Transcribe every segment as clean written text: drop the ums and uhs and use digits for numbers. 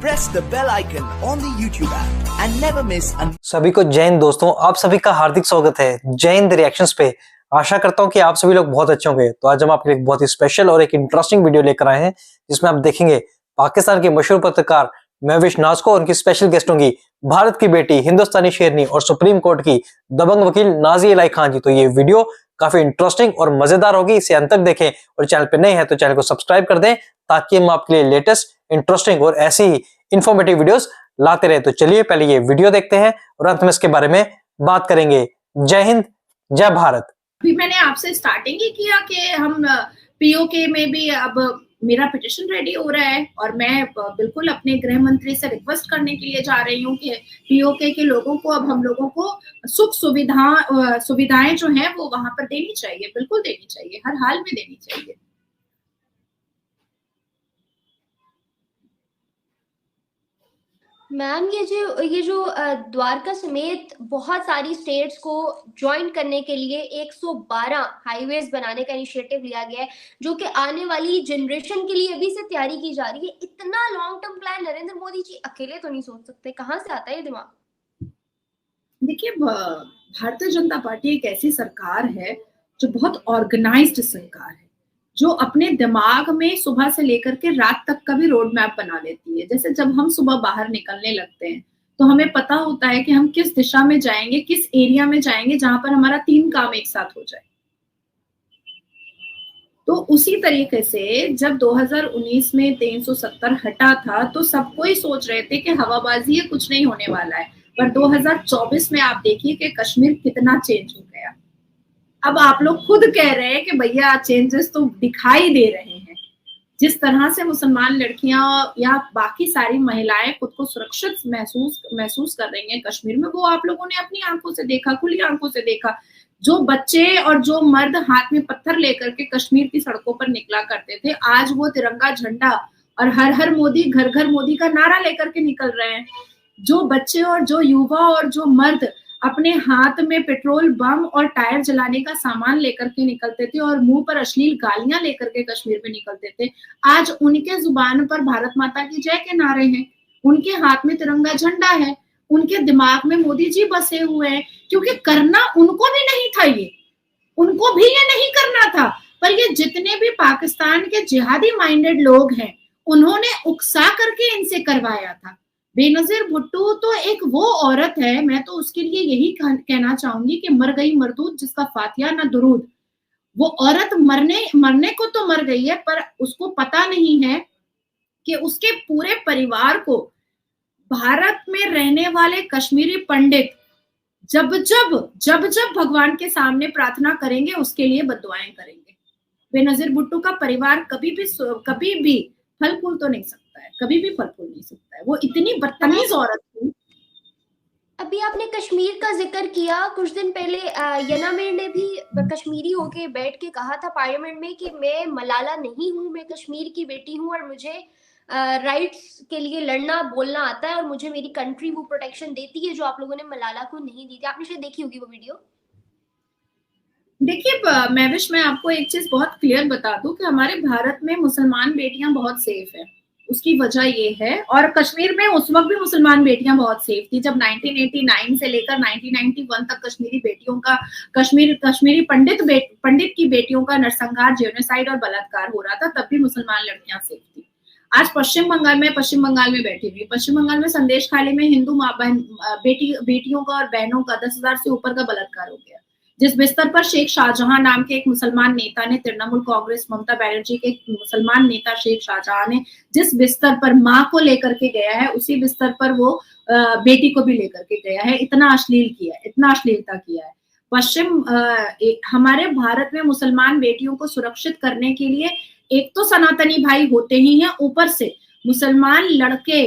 press the bell icon on the YouTube app and never miss सभी को जय हिंद दोस्तों, आप सभी का हार्दिक स्वागत है जय हिंद रिएक्शंस पे। आशा करता हूं कि आप सभी लोग बहुत अच्छे होंगे। तो आज हम आपके लिए एक बहुत ही स्पेशल और एक इंटरेस्टिंग वीडियो लेकर आए हैं, जिसमें आप देखेंगे पाकिस्तान के मशहूर पत्रकार महविश नाज को और उनकी स्पेशल गेस्ट होंगी भारत की बेटी, हिंदुस्तानी शेरनी और सुप्रीम कोर्ट की दबंग वकील नाज़िया इलाही खान जी। तो ये वीडियो काफी इंटरेस्टिंग और मजेदार होगी, इसे अंत तक देखें और चैनल पे नए हैं तो चैनल को सब्सक्राइब कर दें, ताकि हम आपके लिए लेटेस्ट, इंटरेस्टिंग और ऐसी ही इंफॉर्मेटिव वीडियोस लाते रहे। तो चलिए पहले ये वीडियो देखते हैं और अंत में इसके बारे में बात करेंगे। जय हिंद, जय भारत। अभी मैंने आपसे स्टार्टिंग ही किया कि हम पीओके में भी अब मेरा पिटिशन रेडी हो रहा है और मैं बिल्कुल अपने गृह मंत्री से रिक्वेस्ट करने के लिए जा रही हूँ कि पीओके के लोगों को, अब हम लोगों को सुख सुविधाएं जो हैं वो वहां पर देनी चाहिए, बिल्कुल देनी चाहिए, हर हाल में देनी चाहिए। मैम, ये जो द्वारका समेत बहुत सारी स्टेट्स को ज्वाइन करने के लिए 112 हाईवेज बनाने का इनिशिएटिव लिया गया है, जो कि आने वाली जनरेशन के लिए अभी से तैयारी की जा रही है। इतना long term plan Narendra Modi ji अकेले तो नहीं सोच सकते, कहाँ से आता है ये दिमाग? देखिए, भारतीय जनता पार्टी एक ऐसी सरकार है जो बहुत ऑर्गेनाइज्ड सरकार है, जो अपने दिमाग में सुबह से लेकर के रात तक का भी रोड मैप बना लेती है। जैसे जब हम सुबह बाहर निकलने लगते हैं तो हमें पता होता है कि हम किस दिशा में जाएंगे, किस एरिया में जाएंगे जहां पर हमारा 3 काम एक साथ हो जाए। तो उसी तरीके से जब 2019 में 370 हटा था तो सब कोई सोच रहे थे कि हवाबाजी है, कुछ नहीं होने वाला है। पर 2024 में आप देखिए कि कश्मीर कितना चेंज हो गया। अब आप लोग खुद कह रहे हैं कि भैया चेंजेस तो दिखाई दे रहे हैं। जिस तरह से मुसलमान लड़कियां या बाकी सारी महिलाएं खुद को सुरक्षित महसूस कर रही हैं कश्मीर में, वो आप लोगों ने अपनी आंखों से देखा, खुली आंखों से देखा। जो बच्चे और जो मर्द हाथ में पत्थर लेकर के कश्मीर की सड़कों पर निकला करते थे, आज वो तिरंगा झंडा और हर हर मोदी, घर घर मोदी का नारा लेकर के निकल रहे हैं। जो बच्चे और जो युवा और जो मर्द अपने हाथ में पेट्रोल बम और टायर जलाने का सामान लेकर के निकलते थे और मुंह पर अश्लील गालियां लेकर के कश्मीर में निकलते थे, आज उनके जुबान पर भारत माता की जय के नारे हैं, उनके हाथ में तिरंगा झंडा है, उनके दिमाग में मोदी जी बसे हुए हैं। क्योंकि करना उनको भी नहीं था, ये उनको भी ये नहीं करना था, पर ये जितने भी पाकिस्तान के जिहादी माइंडेड लोग हैं उन्होंने उकसा करके इनसे करवाया था। बेनजीर भुट्टो तो एक वो औरत है, मैं तो उसके लिए यही कहना चाहूंगी कि मर गई मरदूद जिसका फातिया ना दुरूद। वो औरत मरने को तो मर गई है, पर उसको पता नहीं है कि उसके पूरे परिवार को भारत में रहने वाले कश्मीरी पंडित जब जब भगवान के सामने प्रार्थना करेंगे उसके लिए बद्दुआएं करेंगे। बेनजीर भुट्टो का परिवार कभी भी फल फूल तो नहीं सकता है, कभी भी फल फूल नहीं सकता है। वो इतनी बदतमीज औरत थी। अभी आपने कश्मीर का जिक्र किया, कुछ दिन पहले यनामीर ने भी कश्मीरी होके बैठ के कहा था पार्लियामेंट में कि मैं मलाला नहीं हूँ, मैं कश्मीर की बेटी हूँ और मुझे राइट्स के लिए लड़ना बोलना आता है और मुझे मेरी कंट्री वो प्रोटेक्शन देती है जो आप लोगों ने मलाला को नहीं दी थी। आपने शायद देखी होगी वो वीडियो। देखिए महविश, मैं आपको एक चीज बहुत क्लियर बता दूं कि हमारे भारत में मुसलमान बेटियां बहुत सेफ है। उसकी वजह ये है, और कश्मीर में उस वक्त भी मुसलमान बेटियां बहुत सेफ थी जब 1989 से लेकर 1991 तक कश्मीरी बेटियों का, कश्मीरी पंडित की बेटियों का नरसंहार, जेनोसाइड और बलात्कार हो रहा था, तब भी मुसलमान लड़कियां सेफ थी। आज पश्चिम बंगाल में बैठी हुई, पश्चिम बंगाल में संदेश खाली में हिंदू बेटियों का और बहनों का 10,000 से ऊपर का बलात्कार हो गया। जिस बिस्तर पर शेख शाहजहां नाम के एक मुसलमान नेता ने, तृणमूल कांग्रेस ममता बनर्जी के एक मुसलमान नेता शेख शाहजहां ने जिस बिस्तर पर माँ को लेकर के गया है, उसी बिस्तर पर वो बेटी को भी लेकर के गया है। इतना अश्लीलता किया है। हमारे भारत में मुसलमान बेटियों को सुरक्षित करने के लिए एक तो सनातनी भाई होते ही हैं, ऊपर से मुसलमान लड़के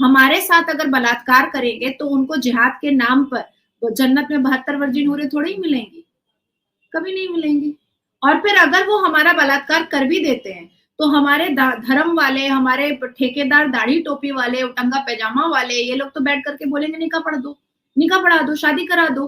हमारे साथ अगर बलात्कार करेंगे तो उनको जिहाद के नाम पर जन्नत में 72 वर्जिन हूरें थोड़ी ही मिलेंगी, कभी नहीं मिलेंगी। और फिर अगर वो हमारा बलात्कार कर भी देते हैं तो हमारे धर्म वाले, हमारे ठेकेदार, दाढ़ी टोपी वाले, उटंगा पैजामा वाले, ये लोग तो बैठ करके बोलेंगे निकाह पढ़ा दो, शादी करा दो।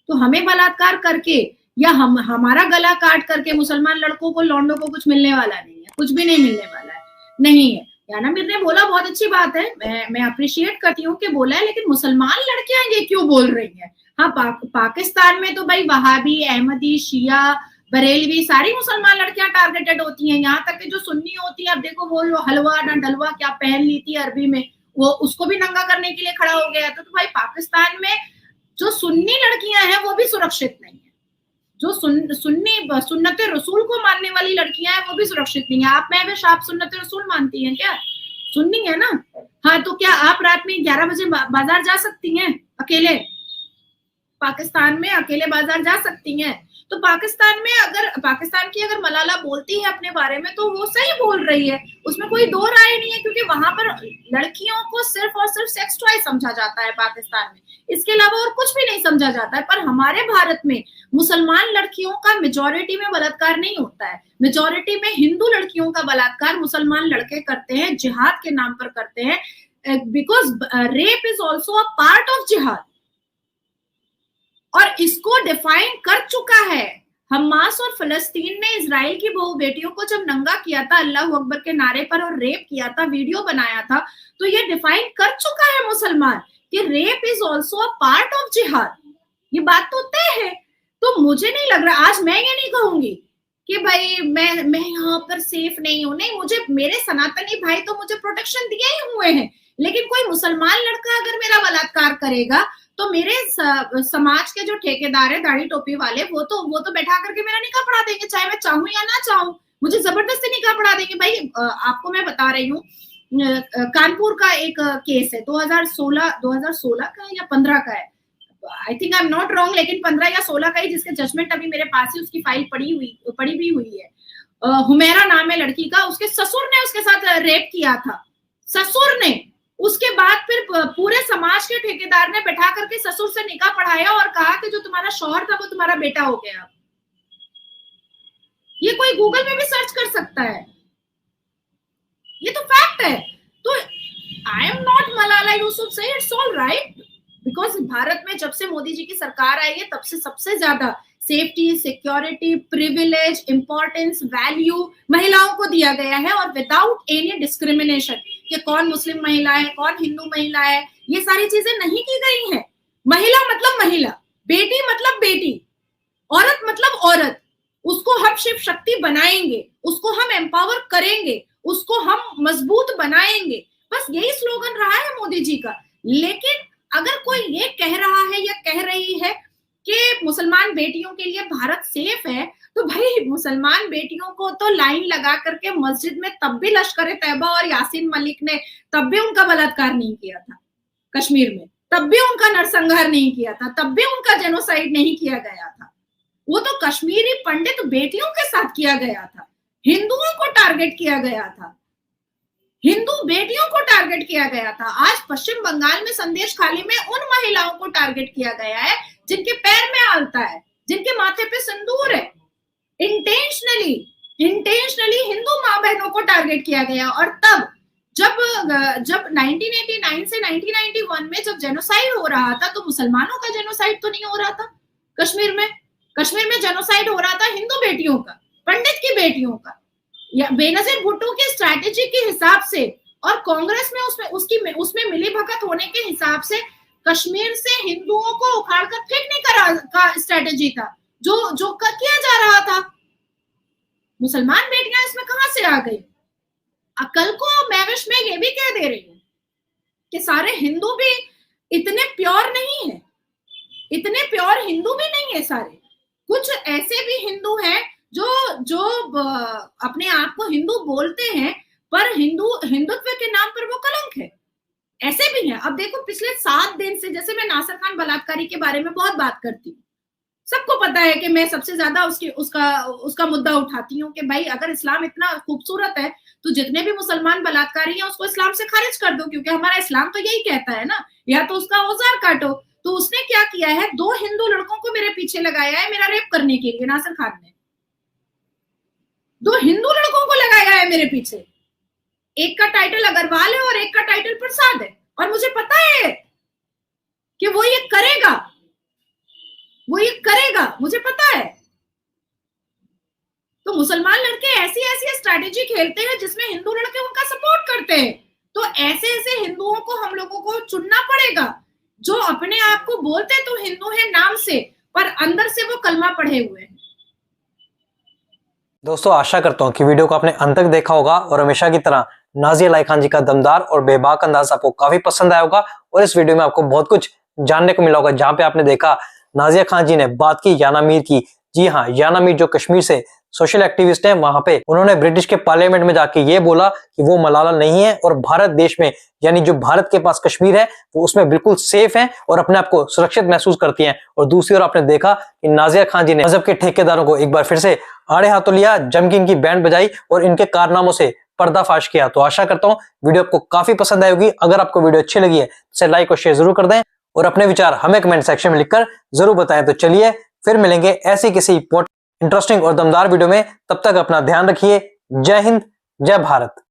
तो हमें बलात्कार करके या हमारा गला काट करके मुसलमान लड़कों को, लौंडों को कुछ मिलने वाला नहीं है, कुछ भी नहीं मिलने वाला है, नहीं है। याना मीर ने बोला, बहुत अच्छी बात है, मैं अप्रिशिएट करती हूँ कि बोला है, लेकिन मुसलमान लड़कियां ये क्यों बोल रही हैं? हाँ, पाकिस्तान में तो भाई वहाबी, अहमदी, शिया, बरेलवी सारी मुसलमान लड़कियां टारगेटेड होती हैं, यहाँ तक कि जो सुन्नी होती है, अब देखो वो हलवा ना डलवा क्या पहन ली थी अरबी में, वो उसको भी नंगा करने के लिए खड़ा हो गया। तो भाई पाकिस्तान में जो सुन्नी लड़कियां हैं वो भी सुरक्षित नहीं है, जो सुन्नी सुन्नत रसूल को मानने वाली लड़कियां हैं वो भी सुरक्षित नहीं है। आप आप सुन्नत रसूल मानती हैं क्या? सुन्नी है ना? हाँ, तो क्या आप रात में 11 बजे बाजार जा सकती हैं अकेले? पाकिस्तान में अकेले बाजार जा सकती हैं? तो पाकिस्तान की अगर मलाला बोलती है अपने बारे में तो वो सही बोल रही है, उसमें कोई दो राय नहीं है, क्योंकि वहां पर लड़कियों को सिर्फ और सिर्फ सेक्स टॉय समझा जाता है पाकिस्तान में, इसके अलावा और कुछ भी नहीं समझा जाता है। पर हमारे भारत में मुसलमान लड़कियों का मेजोरिटी में बलात्कार नहीं होता है, मेजोरिटी में हिंदू लड़कियों का बलात्कार मुसलमान लड़के करते हैं, जिहाद के नाम पर करते हैं, because rape is also a part of जिहाद, और इसको डिफाइन कर चुका है हमास और फलस्तीन ने। इजराइल की बहू बेटियों को जब नंगा किया था अल्लाह अकबर के नारे पर और रेप किया था, वीडियो बनाया था, तो ये डिफाइन कर चुका है मुसलमान कि rape is also a part of जिहाद। ये बात तो तय है। तो मुझे नहीं लग रहा, आज मैं ये नहीं कहूंगी कि भाई मैं यहाँ पर सेफ नहीं हूं, नहीं, मुझे मेरे सनातनी भाई तो मुझे प्रोटेक्शन दिए ही हुए हैं, लेकिन कोई मुसलमान लड़का अगर मेरा बलात्कार करेगा तो मेरे समाज के जो ठेकेदार है दाढ़ी टोपी वाले, वो तो बैठा करके मेरा निकाह पढ़ा देंगे, चाहे मैं चाहूं या ना चाहूं, मुझे जबरदस्ती निकाह पढ़ा देंगे। भाई आपको मैं बता रही हूँ, कानपुर का एक केस है, 2016 का है या 15 का है, I think I am not wrong, लेकिन 15 या 16 का ही, जिसके जजमेंट अभी मेरे पास ही उसकी फाइल पड़ी भी हुई है। हुमैरा नाम है लड़की का, उसके ससुर ने उसके साथ रेप किया था, ससुर ने। उसके बाद फिर पूरे समाज के ठेकेदार ने बैठा करके ससुर से निकाह पढ़ाया और कहा कि जो तुम्हारा शौहर था वो तुम्हारा बेटा हो गया। ये कोई गूगल में भी सर्च कर सकता है, ये तो फैक्ट है। तो I am not Malala Yousafzai, it's all right, because Bharat में जब से मोदी जी की सरकार आई है तब से सबसे ज्यादा safety, security, privilege, importance, value महिलाओं को दिया गया है, और विदाउट एनी डिस्क्रिमिनेशन कि कौन मुस्लिम महिला है, कौन हिंदू महिला है, ये सारी चीजें नहीं की गई हैं। महिला मतलब महिला, बेटी मतलब बेटी, औरत मतलब औरत, उसको हम शिव शक्ति बनाएंगे, उसको हम एम्पावर करेंगे, उसको हम मजबूत बनाएंगे, बस यही स्लोगन रहा है मोदी जी का। लेकिन अगर कोई ये कह रहा है या कह रही है कि मुसलमान बेटियों के लिए भारत सेफ है, तो भाई मुसलमान बेटियों को तो लाइन लगा करके मस्जिद में तब भी लश्कर तैयबा और यासीन मलिक ने तब भी उनका बलात्कार नहीं किया था कश्मीर में, तब भी उनका नरसंहार नहीं किया था, तब भी उनका जेनोसाइड नहीं किया गया था। वो तो कश्मीरी पंडित बेटियों के साथ किया गया था, हिंदुओं को टारगेट किया गया था, हिंदू बेटियों को टारगेट किया गया था। आज पश्चिम बंगाल में संदेश खाली में उन महिलाओं को टारगेट किया गया है जिनके पैर में आलता है, जिनके माथे पे सिंदूर है। इंटेंशनली हिंदू माँ बहनों को टारगेट किया गया। और तब जब 1989 से 1991 में जब जेनोसाइड हो रहा था तो मुसलमानों का जेनोसाइड तो नहीं हो रहा था कश्मीर में जेनोसाइड हो रहा था हिंदू बेटियों का, पंडित की बेटियों का। या बेनजीर भुट्टो की स्ट्रैटेजी के हिसाब से और कांग्रेस में उसमें मिली भगत होने के हिसाब से कश्मीर से हिंदुओं को उखाड़कर फेंकने का स्ट्रैटेजी था जो किया जा रहा था। मुसलमान बेटियां इसमें कहां से आ गई? कल को मैं विश में ये भी कह दे रही हूँ कि सारे हिंदू भी इतने प्योर नहीं है, इतने प्योर हिंदू भी नहीं है सारे। कुछ ऐसे भी हिंदू हैं जो अपने आप को हिंदू बोलते हैं पर हिंदुत्व के नाम पर वो कलंक है, ऐसे भी हैं। अब देखो पिछले 7 दिन से, जैसे मैं नासिर खान बलात्कारी के बारे में बहुत बात करती हूँ, सबको पता है कि मैं सबसे ज्यादा उसका मुद्दा उठाती हूँ कि भाई अगर इस्लाम इतना खूबसूरत है तो जितने भी मुसलमान बलात्कारी हैं उसको इस्लाम से खारिज कर दो, क्योंकि हमारा इस्लाम तो यही कहता है ना, या तो उसका औजार काटो। तो उसने क्या किया है, 2 हिंदू लड़कों को मेरे पीछे लगाया है मेरा रेप करने के लिए। नासिर खान ने 2 हिंदू लड़कों को लगाया है मेरे पीछे, एक का टाइटल अग्रवाल है और एक का टाइटल प्रसाद है, और मुझे पता है कि वो ये करेगा, मुझे पता है। तो मुसलमान लड़के ऐसी ऐसी स्ट्रैटेजी खेलते हैं जिसमें हिंदू लड़के उनका सपोर्ट करते हैं। तो ऐसे ऐसे हिंदुओं को हम लोगों को चुनना पड़ेगा जो अपने आप को बोलते तो हिंदू है नाम से, पर अंदर से वो कलमा पढ़े हुए हैं। दोस्तों आशा करता हूँ कि वीडियो को आपने अंत तक देखा होगा और हमेशा की तरह नाज़िया अलाई खान जी का दमदार और बेबाक अंदाज आपको काफी पसंद आया होगा और इस वीडियो में आपको बहुत कुछ जानने को मिला होगा, जहां पे आपने देखा नाज़िया खान जी ने बात की याना मीर की। जी हाँ, याना मीर जो कश्मीर से सोशल एक्टिविस्ट हैं, वहां पे उन्होंने ब्रिटिश के पार्लियामेंट में जाके ये बोला कि वो मलाला नहीं है और भारत देश में, यानी जो भारत के पास कश्मीर है वो उसमें बिल्कुल सेफ है और अपने आप को सुरक्षित महसूस करती हैं। और दूसरी ओर आपने देखा कि नाज़िया खान जी ने मजहब के ठेकेदारों को एक बार फिर से आड़े हाथों लिया, जम की इनकी बैंड बजाई और इनके कारनामों से पर्दाफाश किया। तो आशा करता हूँ वीडियो आपको काफी पसंद आई होगी। अगर आपको वीडियो अच्छी लगी है तो इसे लाइक और शेयर जरूर कर दें और अपने विचार हमें कमेंट सेक्शन में लिखकर जरूर बताएं। तो चलिए फिर मिलेंगे ऐसी किसी इंटरेस्टिंग और दमदार वीडियो में, तब तक अपना ध्यान रखिए। जय हिंद, जय भारत।